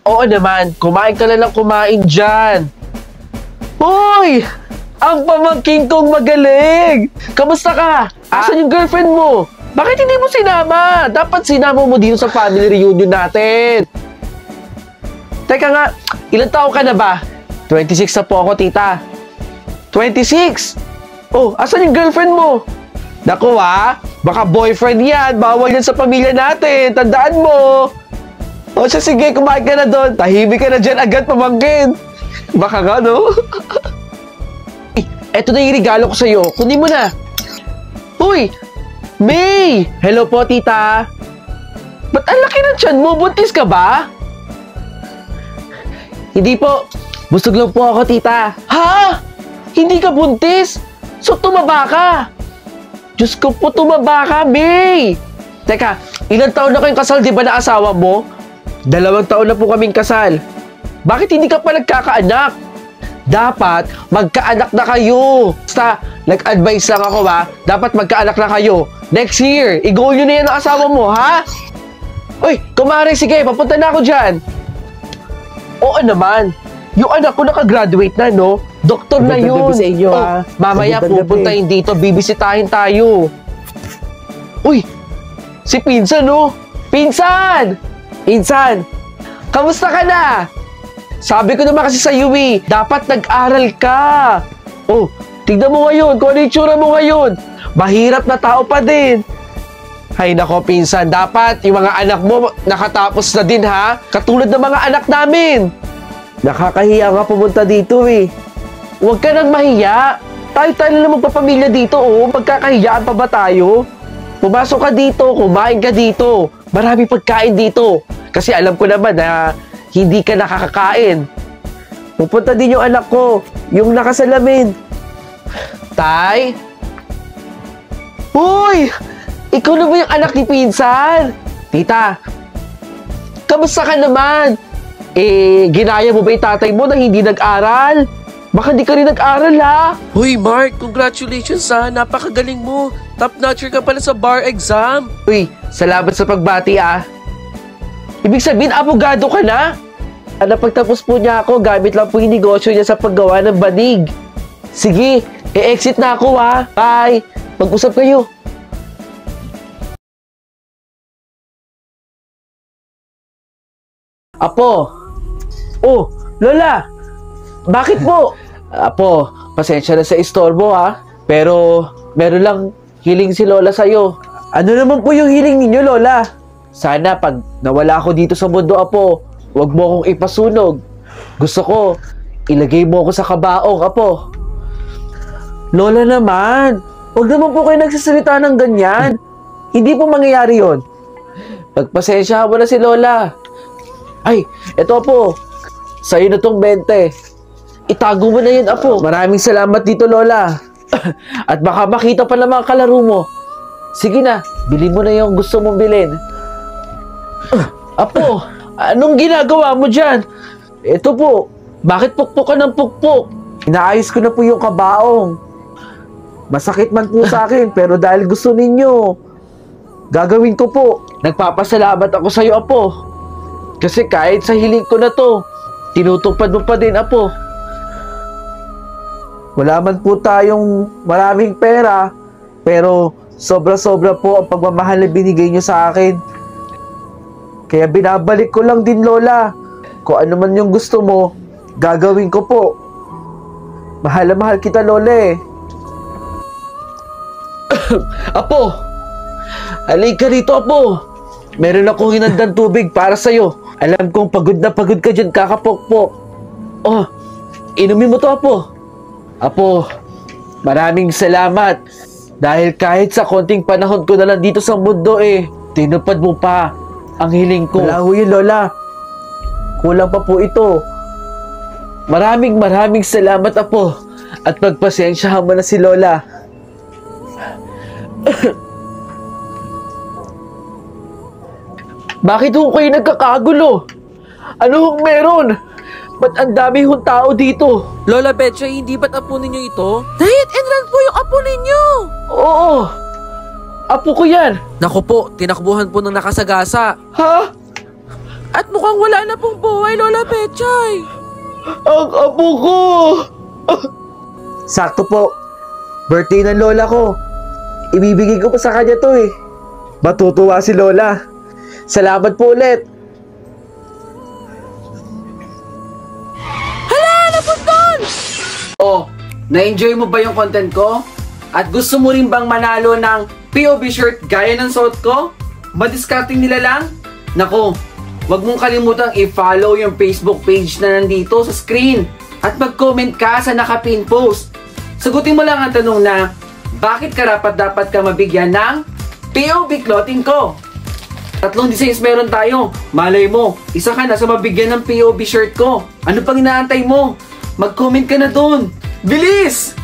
Oo naman, kumain ka na lang kumain dyan. Hoy! Ang pamangking kong magaling! Kamusta ka? Asan yung girlfriend mo? Bakit hindi mo sinama? Dapat sinama mo dito sa family reunion natin. Teka nga, ilang taon ka na ba? 26 na po ako, tita. 26? Oh, asan yung girlfriend mo? Naku baka boyfriend yan. Bawal yan sa pamilya natin. Tandaan mo. O siya, sige, kumain ka na doon. Tahimik ka na dyan agad, pamangkin. Baka nga, no? Eto na yung regalo ko sa'yo. Kunin mo na. Uy! May! Hello po, tita. Ba't ang laki ng tiyan mo? Buntis ka ba? Hindi po. Busog lang po ako, tita. Ha? Hindi ka buntis? So, tumaba ka? Diyos ko po, tumaba ka, May! Teka, ilang taon na kayong kasal, di ba na asawa mo? 2 taon na po kaming kasal. Bakit hindi ka pa nagkakaanak? Dapat magkaanak na kayo. Basta, nag-advise lang ako dapat magkaanak na kayo. Next year, i-goal nyo na yan ang asawa mo, ha? Uy, kumare, sige, papunta na ako dyan. Oo naman. Yung anak ko nakagraduate na, no? Doktor na yun. Sa inyo, mamaya pupuntahin dito, bibisitahin tayo. Uy, si Pinsan, no? Pinsan! Pinsan! Kamusta ka na? Sabi ko naman kasi sa iyo, dapat nag-aral ka. Oh, tignan mo ngayon, kung ano yung tsura mo ngayon. Mahirap na tao pa din. Hay nako, Pinsan, dapat yung mga anak mo nakatapos na din, ha? Katulad ng mga anak namin. Nakakahiya nga pumunta dito, Huwag ka nang mahiya. Tayo lang magpapamilya dito, Magkakahiyaan pa ba tayo? Pumasok ka dito, kumain ka dito. Marami pagkain dito. Kasi alam ko naman na hindi ka nakakakain. Pupunta din yung anak ko, yung nakasalamin. Tay? Uy! Ikaw na ba yung anak ni Pinsan? Tita, kamusta ka naman? Ginaya mo ba yung tatay mo na hindi nag-aral? Baka di ka rin nag-aral, ha? Hoy, Mark, congratulations, ha? Napakagaling mo. Top-notcher ka pala sa bar exam. Uy, salamat sa pagbati, Ibig sabihin, abogado ka na? Pagtapos po niya ako, gamit lang po yung negosyo niya sa paggawa ng banig. Sige, e-exit na ako, ha? Bye! Mag-usap kayo. Apo! Oh, Lola! Bakit po? Apo, pasensya na sa istorbo, ha? Pero, meron lang hiling si Lola sa'yo. Ano naman po yung hiling ninyo, Lola? Sana pag nawala ako dito sa mundo, Apo, huwag mo akong ipasunog. Gusto ko, ilagay mo ako sa kabaong, Apo. Lola naman, huwag naman po kayo nagsasalita ng ganyan. Hindi po mangyayari yon. Pagpasensya mo na si Lola. Ay, eto, Apo. Sa'yo na tong 20. Itago mo na yun, Apo. Maraming salamat dito, Lola. At baka makita pa ng mga kalaro mo. Sige na, bili mo na yung gusto mong bilhin. Apo, anong ginagawa mo dyan? Ito po, bakit pukpok ka ng pukpok? Inaayos ko na po yung kabaong. Masakit man po sa akin, pero dahil gusto ninyo, gagawin ko po. Nagpapasalamat ako sa'yo, Apo. Kasi kahit sa hiling ko na to, tinutupad mo pa din, Apo. Wala man po tayong maraming pera, pero sobra-sobra po ang pagmamahal na binigay nyo sa akin. Kaya binabalik ko lang din, Lola. Kung ano man yung gusto mo, gagawin ko po. Mahal na mahal kita, Lola. Apo! Halika rito, Apo. Meron akong hinandang tubig para sa'yo. Alam kong pagod na pagod ka dyan, kakapokpok. Oh, inumin mo to, Apo. Apo, maraming salamat. Dahil kahit sa konting panahon ko na lang dito sa mundo tinupad mo pa ang hiling ko. Wala ho yun, Lola. Kulang pa po ito. Maraming salamat, Apo. At pagpasensyahan mo na si Lola. Bakit ho kayo nagkakagulo? Ano hong meron? Ba't ang dami hong tao dito? Lola Betcha, hindi ba't apo ninyo ito? Diet and run po yung apo ninyo! Oo! Apo ko yan! Naku po, tinakbuhan po ng nakasagasa. Ha? At mukhang wala na pong buhay, Lola Pechay. Ang apo ko! Sakto po. Birthday ng lola ko. Ibibigay ko pa sa kanya to eh. Matutuwa si Lola. Salamat po ulit. Hala! Napunton! Oh, na-enjoy mo ba yung content ko? At gusto mo rin bang manalo ng POV shirt gaya ng suot ko? Madiscarding nila lang? Nako, wag mong kalimutang i-follow yung Facebook page na nandito sa screen. At mag-comment ka sa nakapin post. Sagutin mo lang ang tanong na, bakit dapat ka mabigyan ng POV clothing ko? 3 designs meron tayo. Malay mo, isa ka na sa mabigyan ng POV shirt ko. Ano pang inaantay mo? Mag-comment ka na dun. Bilis!